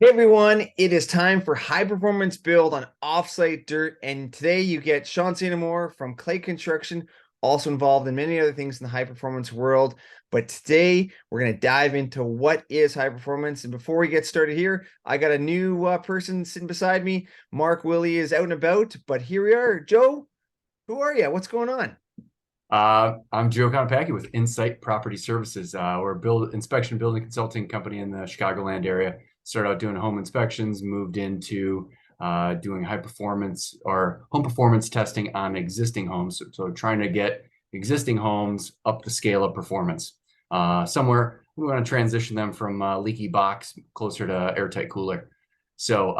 Hey everyone, it is time for high performance build on Offsite Dirt, and today you get Shaun from Clay Construction, also involved in many other things in the high performance world. But today we're going to dive into what is high performance. And before we get started here, I got a new person sitting beside me. Mark Wille is out and about, but here we are. Joe, who are you? What's going on? I'm Joe Konopacki with Insight Property Services. We're a inspection building consulting company in the Chicagoland area. Started out doing home inspections, moved into doing high performance or home performance testing on existing homes. So trying to get existing homes up the scale of performance. Somewhere we want to transition them from leaky box closer to airtight cooler. So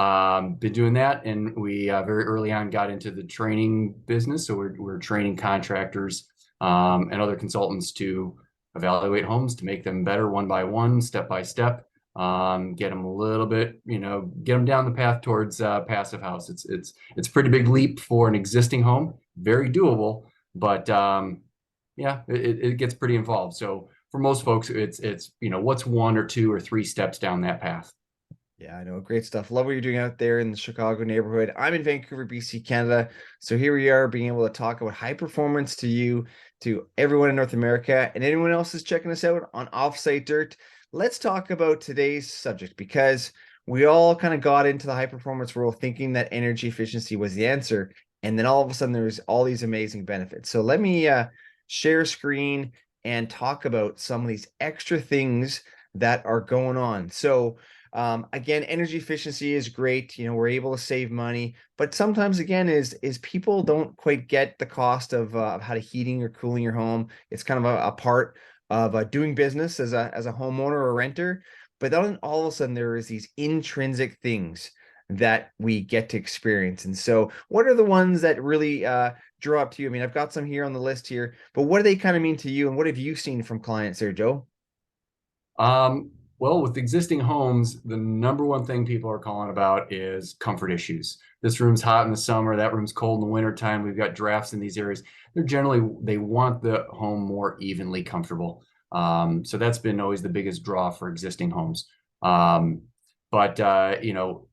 been doing that, and we very early on got into the training business. So we're training contractors and other consultants to evaluate homes to make them better one by one, step by step, get them a little bit, get them down the path towards passive house. It's a pretty big leap for an existing home, very doable, but yeah, it gets pretty involved. So for most folks, it's what's one or two or three steps down that path. Yeah, I know. Great stuff. Love what you're doing out there in the Chicago neighborhood. I'm in Vancouver, BC, Canada. So here we are being able to talk about high performance to you, to everyone in North America, and anyone else is checking us out on Offsite Dirt. Let's talk about today's subject because we all kind of got into the high performance world thinking that energy efficiency was the answer. And then all of a sudden there's all these amazing benefits. So let me share screen and talk about some of these extra things that are going on. So again, energy efficiency is great. We're able to save money, but sometimes again is people don't quite get the cost of how to heating or cooling your home. It's kind of a part of doing business as a homeowner or renter. But then all of a sudden there is these intrinsic things that we get to experience. And so, what are the ones that really draw up to you? I mean, I've got some here on the list here, but what do they kind of mean to you, and what have you seen from clients there, Joe? Um, well, with existing homes, the number one thing people are calling about is comfort issues. This room's hot in the summer, that room's cold in the wintertime. We've got drafts in these areas. They want the home more evenly comfortable. So that's been always the biggest draw for existing homes. Um, but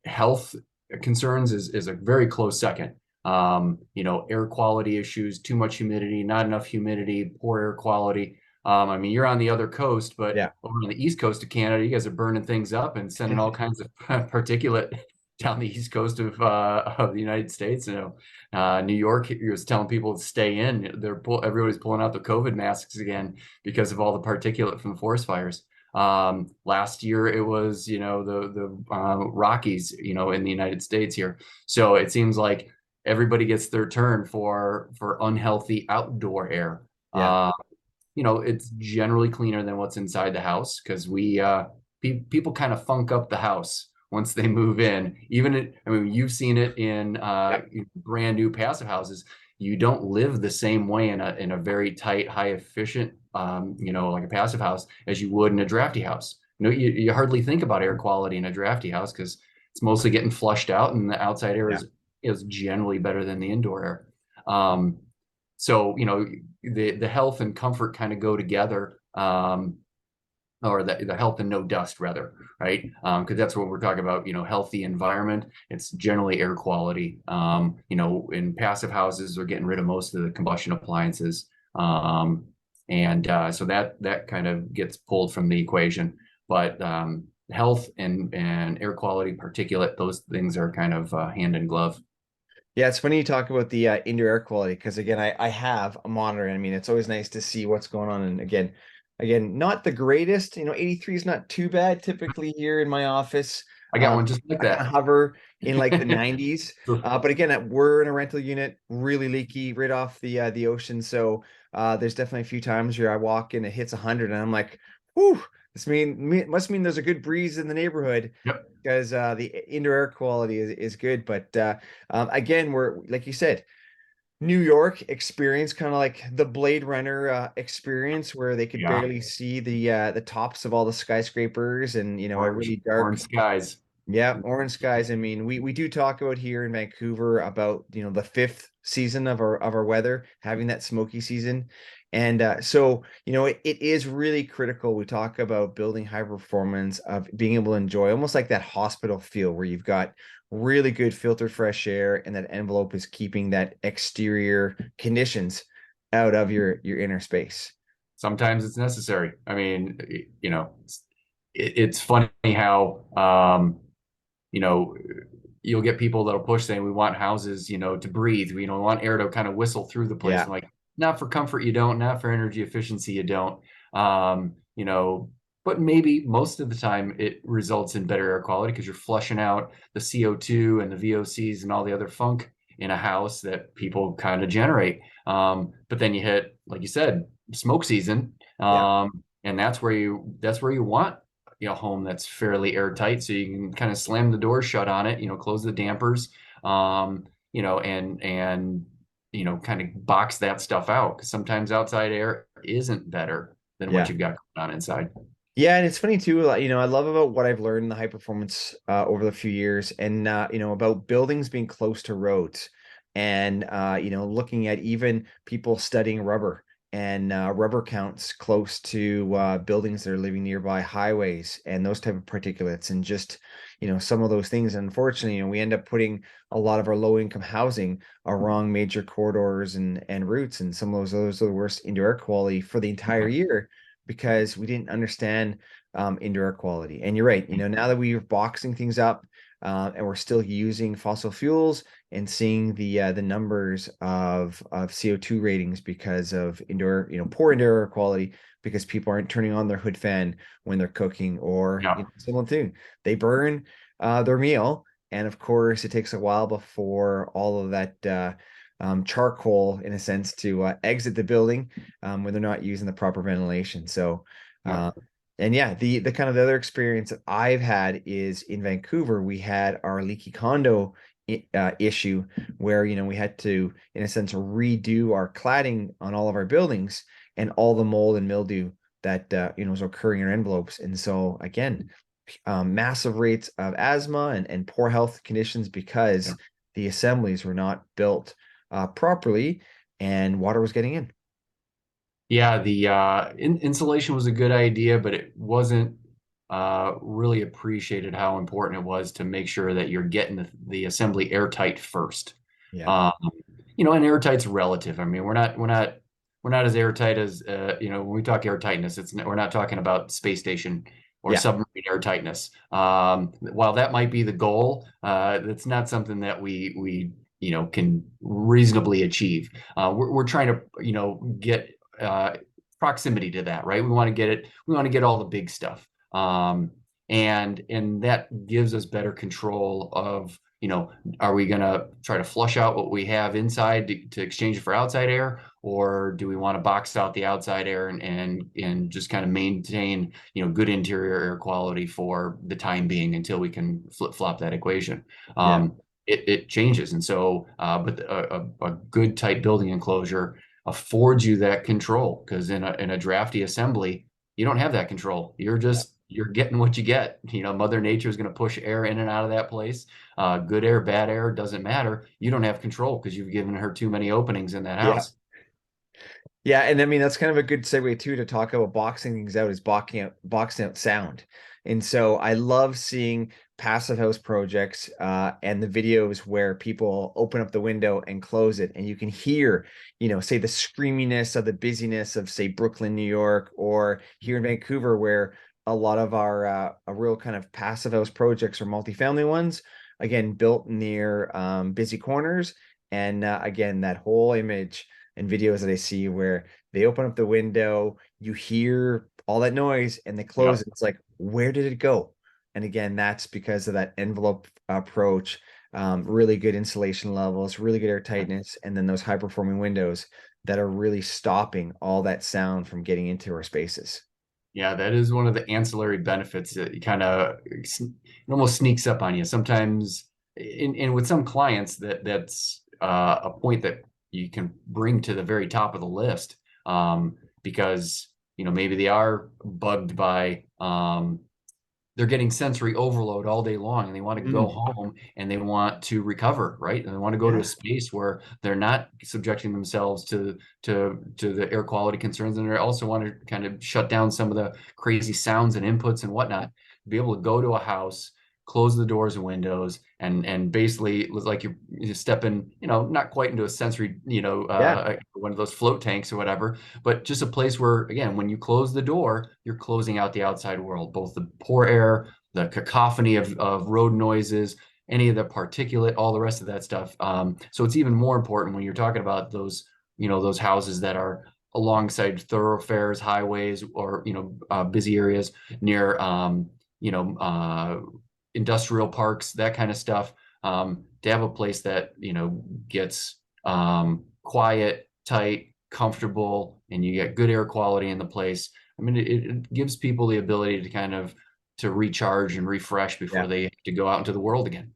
health concerns is a very close second. Air quality issues, too much humidity, not enough humidity, poor air quality. I mean, you're on the other coast, but Yeah. over on the east coast of Canada, you guys are burning things up and sending all kinds of particulate down the east coast of the United States. New York, he was telling people to stay in. Everybody's pulling out the COVID masks again because of all the particulate from the forest fires. Last year it was, the Rockies, in the United States here. So it seems like everybody gets their turn for unhealthy outdoor air. Yeah. It's generally cleaner than what's inside the house because people kind of funk up the house once they move in. I mean, you've seen it in Yeah. brand new passive houses. You don't live the same way in a very tight, high efficient, like a passive house as you would in a drafty house. You hardly think about air quality in a drafty house because it's mostly getting flushed out, and the outside air Yeah. is generally better than the indoor air. So the health and comfort kind of go together, or the health and no dust rather, right? Because that's what we're talking about. Healthy environment. It's generally air quality. In passive houses, they're getting rid of most of the combustion appliances, and so that kind of gets pulled from the equation. But health and air quality, particulate, those things are kind of hand in glove. Yeah, it's funny you talk about the indoor air quality because again, I have a monitor. I mean, it's always nice to see what's going on. And again, not the greatest. 83 is not too bad typically here in my office. I got Um, one just like I kind of that. hover in like the 90s. But again, we're in a rental unit, really leaky, right off the ocean. So there's definitely a few times where I walk in, it hits 100, and I'm like, whew, must mean there's a good breeze in the neighborhood Yep. because the indoor air quality is good. But again, we're like you said, New York experience, kind of like the Blade Runner experience, where they could Yeah. barely see the tops of all the skyscrapers, and a Orange, really dark. orange skies. Yeah, orange skies. I mean, we do talk about here in Vancouver about, the fifth season of our weather, having that smoky season. And so, it is really critical. We talk about building high performance, of being able to enjoy almost like that hospital feel where you've got really good filtered fresh air and that envelope is keeping that exterior conditions out of your inner space. Sometimes it's necessary. I mean, it's funny how you know, you'll get people that'll push saying we want houses, to breathe. We want air to kind of whistle through the place. Yeah, I'm like, not for comfort, you don't. Not for energy efficiency, you don't. Um, you know, but maybe most of the time it results in better air quality because you're flushing out the CO2 and the VOCs and all the other funk in a house that people kind of generate. But then you hit, like you said, smoke season, yeah, and that's where you want home that's fairly airtight so you can kind of slam the door shut on it, close the dampers, and kind of box that stuff out because sometimes outside air isn't better than what yeah. you've got going on inside. Yeah, and it's funny too, I love about what I've learned in the high performance over the few years and about buildings being close to roads and looking at even people studying rubber and rubber counts close to buildings that are living nearby highways and those type of particulates and just some of those things. Unfortunately, we end up putting a lot of our low income housing along major corridors and routes, and some of those are the worst indoor air quality for the entire year because we didn't understand indoor air quality. And you're right, now that we're boxing things up and we're still using fossil fuels and seeing the numbers of CO2 ratings because of indoor, poor indoor air quality because people aren't turning on their hood fan when they're cooking or Yeah. similar thing. They burn their meal. And of course, it takes a while before all of that charcoal, in a sense, to exit the building when they're not using the proper ventilation. So, Yeah. uh, and yeah, the kind of the other experience that I've had is in Vancouver. We had our leaky condo issue where we had to, in a sense, redo our cladding on all of our buildings and all the mold and mildew that was occurring in our envelopes. And so again, massive rates of asthma and poor health conditions Yeah. because the assemblies were not built properly and water was getting in. Yeah, the insulation was a good idea, but it wasn't really appreciated how important it was to make sure that you're getting the assembly airtight first. Yeah. Um, and airtight's relative. I mean, we're not as airtight as when we talk airtightness, we're not talking about space station or Yeah. submarine airtightness. While that might be the goal, that's not something that we can reasonably achieve. We're trying to get uh, proximity to that, right? We want to get it. We want to get all the big stuff, and that gives us better control of are we going to try to flush out what we have inside to exchange it for outside air, or do we want to box out the outside air and just kind of maintain good interior air quality for the time being until we can flip flop that equation? Yeah. It changes, and so but a good tight building enclosure affords you that control because in a drafty assembly you don't have that control. You're getting what you get. Mother Nature is going to push air in and out of that place. Good air, bad air, doesn't matter. You don't have control because you've given her too many openings in that Yeah. house. Yeah, and I mean that's kind of a good segue too to talk about boxing things out is boxing out sound. And so I love seeing passive house projects and the videos where people open up the window and close it and you can hear, say the screaminess of the busyness of say Brooklyn, New York, or here in Vancouver where a lot of our a real kind of passive house projects are multifamily ones, again built near busy corners. And again, that whole image and videos that I see where they open up the window, you hear all that noise and they close Yep. it. It's like, where did it go? And again, that's because of that envelope approach, really good insulation levels, really good air tightness, and then those high performing windows that are really stopping all that sound from getting into our spaces. Yeah, that is one of the ancillary benefits that you kind of it almost sneaks up on you. Sometimes, and with some clients, that's a point that you can bring to the very top of the list, because maybe they are bugged by they're getting sensory overload all day long, and they want to go Mm, home and they want to recover, right? And they want to go to a yeah. space where they're not subjecting themselves to the air quality concerns, and they also want to kind of shut down some of the crazy sounds and inputs and whatnot. Be able to go to a house, close the doors and windows, and basically it was like you're stepping, not quite into a sensory, Yeah. one of those float tanks or whatever, but just a place where, again, when you close the door, you're closing out the outside world, both the poor air, the cacophony of road noises, any of the particulate, all the rest of that stuff. So it's even more important when you're talking about those houses that are alongside thoroughfares, highways, or busy areas near you know, industrial parks, that kind of stuff. To have a place that, gets quiet, tight, comfortable, and you get good air quality in the place. I mean, it gives people the ability to kind of to recharge and refresh before Yeah. they have to go out into the world again.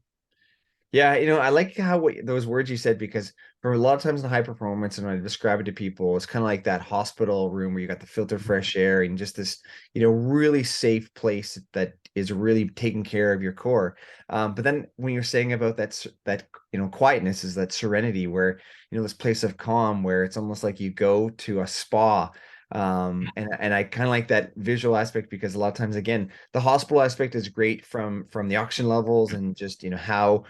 Yeah, I like those words you said, because for a lot of times in high performance, and when I describe it to people, it's kind of like that hospital room where you got the filter fresh air and just this, really safe place that is really taking care of your core. But then when you're saying about that quietness, is that serenity where, this place of calm where it's almost like you go to a spa. And I kind of like that visual aspect, because a lot of times, again, the hospital aspect is great from the oxygen levels and just how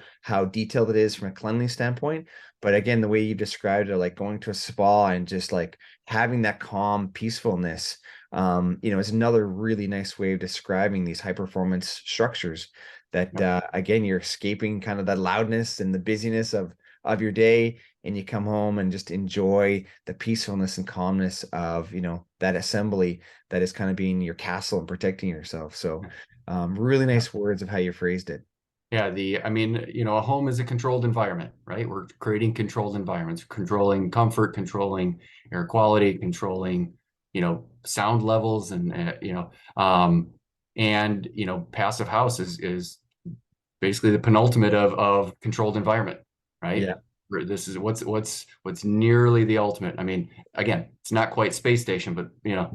detailed it is from a cleanliness standpoint. But again, the way you described it, like going to a spa and just like having that calm peacefulness, is another really nice way of describing these high performance structures that, again, you're escaping kind of the loudness and the busyness of your day, and you come home and just enjoy the peacefulness and calmness of, that assembly that is kind of being your castle and protecting yourself. So, really Yeah. nice words of how you phrased it. Yeah, I mean, a home is a controlled environment, right? We're creating controlled environments, controlling comfort, controlling air quality, controlling, sound levels, and passive house is basically the penultimate of controlled environment, right? Yeah. This is what's nearly the ultimate. I mean, again, it's not quite space station, but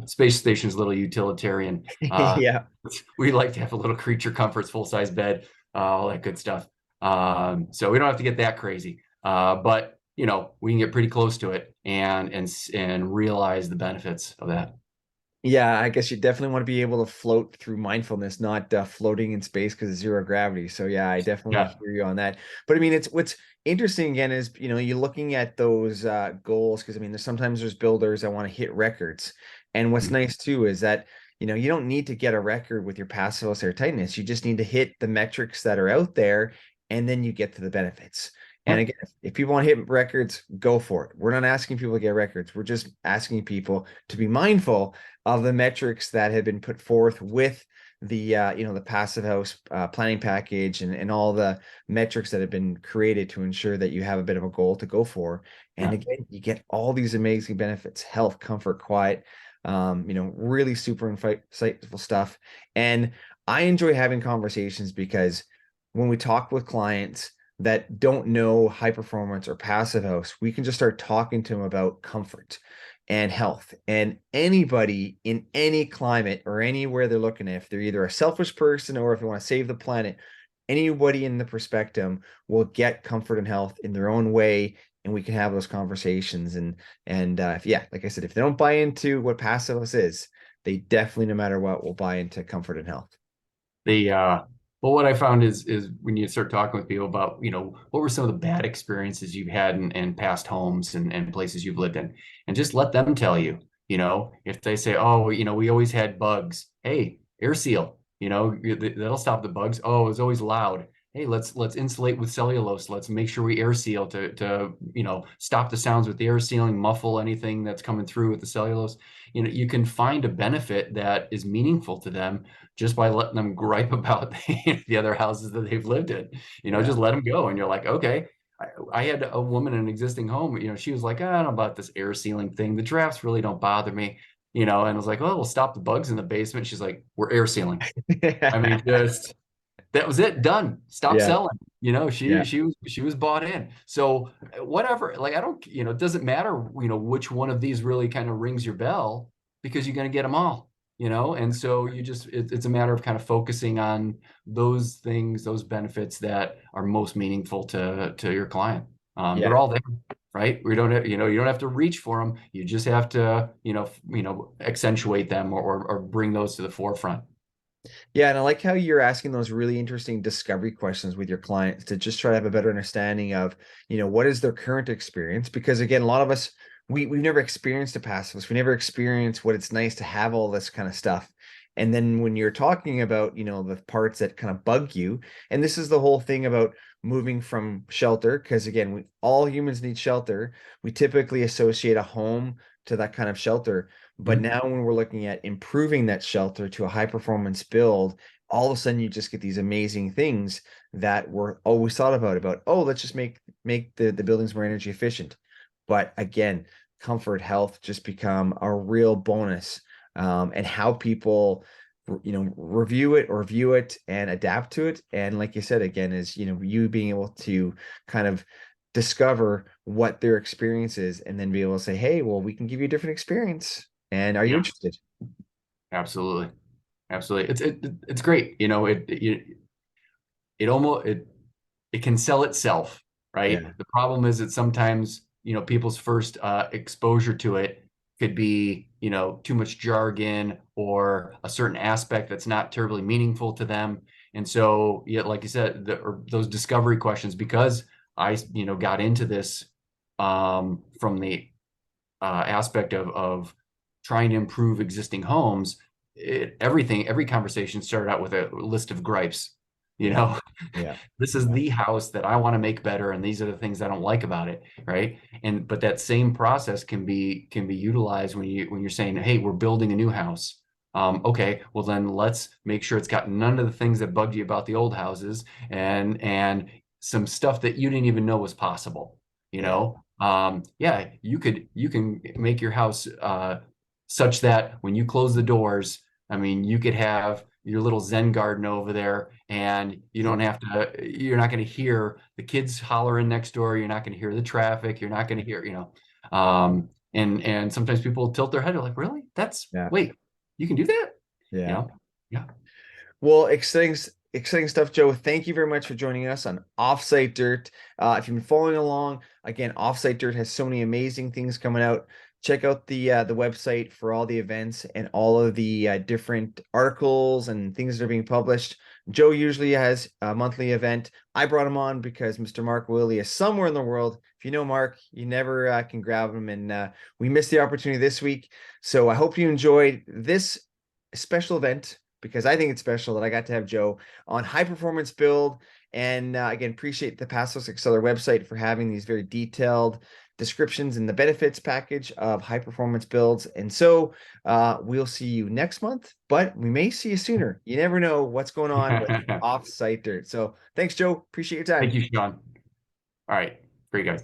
space station's a little utilitarian. Yeah. We like to have a little creature comforts, full size bed, all that good stuff. So we don't have to get that crazy, but we can get pretty close to it and realize the benefits of that. Yeah, I guess you definitely want to be able to float through mindfulness, not floating in space because of zero gravity. So yeah, I definitely Yeah. hear you on that. But I mean, it's what's interesting again is, you're looking at those goals, because I mean, there's builders that want to hit records. And what's Mhm. nice too is that, you don't need to get a record with your passive house air tightness. You just need to hit the metrics that are out there, and then you get to the benefits. And Yep. again, if people want to hit records, go for it. We're not asking people to get records. We're just asking people to be mindful of the metrics that have been put forth with the passive house planning package, and all the metrics that have been created to ensure that you have a bit of a goal to go for. And Yeah. again, you get all these amazing benefits: health, comfort, quiet, really super insightful stuff. And I enjoy having conversations, because when we talk with clients that don't know high performance or passive house, we can just start talking to them about comfort and health. And anybody in any climate or anywhere they're looking at, if they're either a selfish person or if they want to save the planet, anybody in the perspective will get comfort and health in their own way. And we can have those conversations. And if, yeah, like I said, if they don't buy into what passive house is, they definitely, no matter what, will buy into comfort and health. The Well, what I found is when you start talking with people about, what were some of the bad experiences you've had in past homes and places you've lived in, and just let them tell you, if they say, oh, we always had bugs, hey, air seal, that'll stop the bugs. Oh, it was always loud. Hey, let's insulate with cellulose. Let's make sure we air seal to stop the sounds with the air sealing, muffle anything that's coming through with the cellulose. You can find a benefit that is meaningful to them just by letting them gripe about the other houses that they've lived in. Yeah. Just let them go. And you're like, okay. I had a woman in an existing home, she was like, I don't know about this air sealing thing. The drafts really don't bother me, and I was like, oh, we'll stop the bugs in the basement. She's like, we're air sealing. I mean, just that was it, done. Stop Yeah. selling. Yeah. She was bought in. So whatever, like I don't, it doesn't matter, which one of these really kind of rings your bell because you're going to get them all. And so it's a matter of kind of focusing on those things, those benefits that are most meaningful to your client. They're Yeah. all there, right? We don't have, you don't have to reach for them. You just have to, accentuate them, or bring those to the forefront. Yeah, and I like how you're asking those really interesting discovery questions with your clients to just try to have a better understanding of, what is their current experience? Because again, a lot of us we've never experienced a pacifist. We never experienced what it's nice to have all this kind of stuff. And then when you're talking about, the parts that kind of bug you, and this is the whole thing about moving from shelter, because again, all humans need shelter. We typically associate a home to that kind of shelter. But Mhm. now when we're looking at improving that shelter to a high performance build, all of a sudden you just get these amazing things that were always thought about, oh, let's just make the buildings more energy efficient. But again, comfort, health just become a real bonus. And how people review it or view it and adapt to it. And like you said, again, is you being able to kind of discover what their experience is and then be able to say, hey, well, we can give you a different experience. And are you Yeah, interested? absolutely. Absolutely. It's great. It can sell itself, right? Yeah. The problem is that sometimes, people's first exposure to it could be, too much jargon or a certain aspect that's not terribly meaningful to them. And so, yeah, like you said, those discovery questions, because I, got into this from the aspect of trying to improve existing homes. Every conversation started out with a list of gripes. You Yeah. know, Yeah. this is the house that I want to make better, and these are the things I don't like about it, right? But that same process can be utilized when you're saying, hey, we're building a new house. Okay, well then let's make sure it's got none of the things that bugged you about the old houses, and some stuff that you didn't even know was possible. You Yeah. know, yeah, you can make your house such that when you close the doors, I mean, you could have your little Zen garden over there, and you're not going to hear the kids hollering next door. You're not going to hear the traffic. You're not going to hear, and sometimes people tilt their head. They're like, really? Yeah. Wait, you can do that? You Yeah. know? Yeah. Well, exciting stuff, Joe. Thank you very much for joining us on Offsite Dirt. If you've been following along, again, Offsite Dirt has so many amazing things coming out. Check out the website for all the events and all of the different articles and things that are being published. Joe usually has a monthly event. I brought him on because Mr. Mark Wille is somewhere in the world. If you know Mark, you never can grab him, and we missed the opportunity this week. So I hope you enjoyed this special event because I think it's special that I got to have Joe on high performance build. And again, appreciate the Passos Acceler website for having these very detailed descriptions and the benefits package of high performance builds. And so we'll see you next month, but we may see you sooner. You never know what's going on with Offsite Dirt. So thanks, Joe. Appreciate your Thank time. you, Sean. All right. Great, guys.